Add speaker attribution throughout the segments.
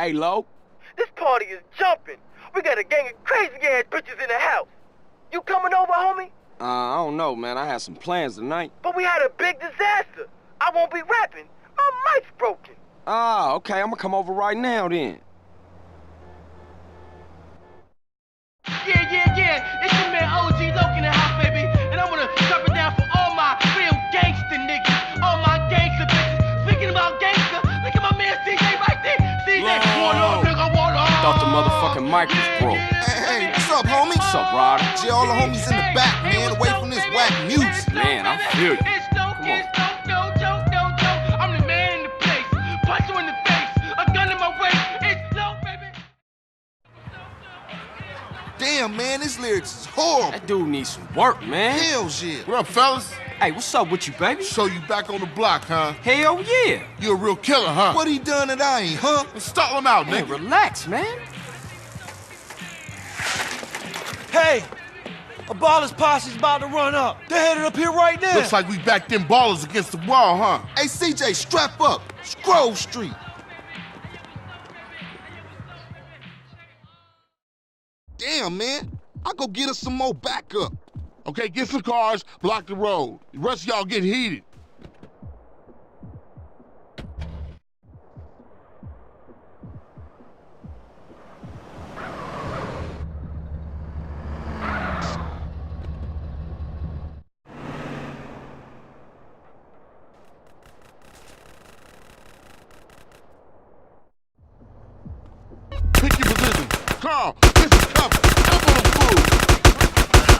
Speaker 1: Hey, Lo.
Speaker 2: This party is jumping. We got a gang of crazy-ass bitches in the house. You coming over, homie?
Speaker 1: I don't know, man. I had some plans tonight.
Speaker 2: But we had a big disaster. I won't be rapping. My mic's broken.
Speaker 1: Ah, okay. I'm gonna come over right now, then.
Speaker 3: Yeah. It's your man OG Loke in the house, baby. And I'm gonna drop it down for all my real gangster niggas. All my gangster bitches. Speaking about gangster, look at my man CJ right there. CJ, what up, nigga, what up?
Speaker 1: Thought the motherfucking mic was broke.
Speaker 4: Hey, what's up, homie?
Speaker 1: What's up, Ryder?
Speaker 4: Gee, all the homies in the back, man, away from this whack music.
Speaker 1: Man, I feel you.
Speaker 3: It's dope,
Speaker 1: Come on.
Speaker 3: it's dope, no joke. I'm the man in the place. Punch you in the face. A gun in my waist. It's dope, baby.
Speaker 4: Damn, man, this lyrics is horrible.
Speaker 1: That dude needs some work, man.
Speaker 4: Hell yeah.
Speaker 5: What up, fellas?
Speaker 1: Hey, what's up with you, baby?
Speaker 5: So you back on the block, huh?
Speaker 1: Hell yeah.
Speaker 5: You a real killer, huh?
Speaker 4: What he done that I ain't, huh?
Speaker 5: Let's stall him out,
Speaker 1: Man,
Speaker 5: nigga.
Speaker 1: relax, man.
Speaker 6: Hey, a baller's posse's about to run up. They're headed up here right now.
Speaker 5: Looks like we backed them ballers against the wall, huh?
Speaker 4: Hey, CJ, strap up. Scroll Street. Damn, man. I'll go get us some more backup.
Speaker 5: Okay, get some cars, block the road. The rest of y'all get heated. Pick your position. Carl, get some cover. Up on the food.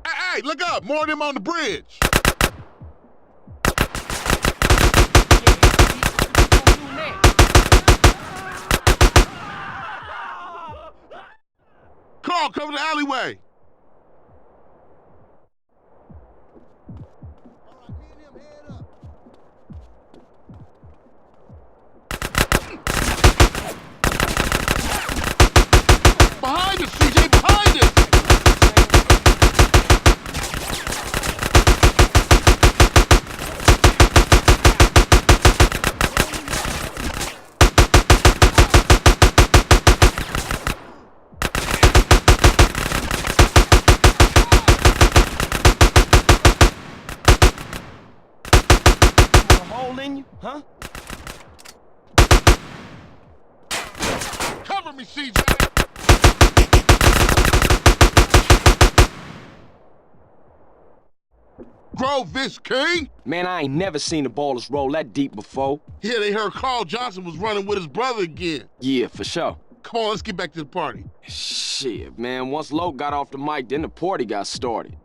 Speaker 5: Hey, look up. More of them on the bridge. Carl, cover the alleyway. Behind us, CJ, behind us.
Speaker 1: Hole in you, huh?
Speaker 5: Cover me, CJ. Grove this king?
Speaker 1: Man, I ain't never seen the ballers roll that deep before.
Speaker 5: Yeah, they heard Carl Johnson was running with his brother again.
Speaker 1: Yeah, for sure.
Speaker 5: Come on, let's get back to the party.
Speaker 1: Shit, man. Once Lo got off the mic, then the party got started.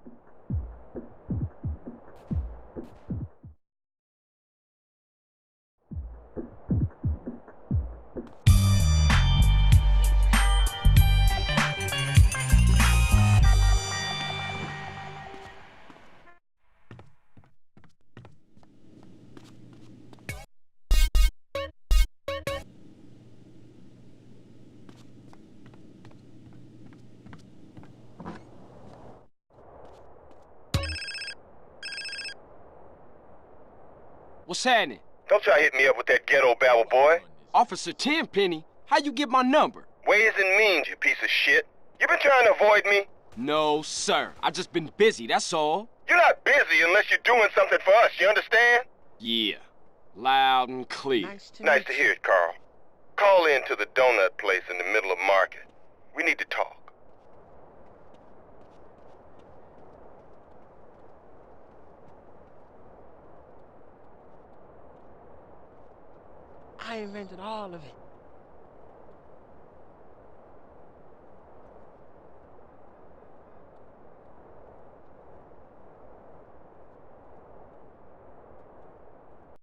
Speaker 1: What's happening?
Speaker 2: Don't try to hit me up with that ghetto babble, boy.
Speaker 1: Officer Tenpenny, how you get my number?
Speaker 2: Ways and means, you piece of shit. You been trying to avoid me?
Speaker 1: No, sir. I just been busy, that's all.
Speaker 2: You're not busy unless you're doing something for us, you understand?
Speaker 1: Yeah. Loud and clear.
Speaker 2: Nice to hear it, Carl. Call in to the donut place in the middle of Market. We need to talk.
Speaker 6: I invented all of it.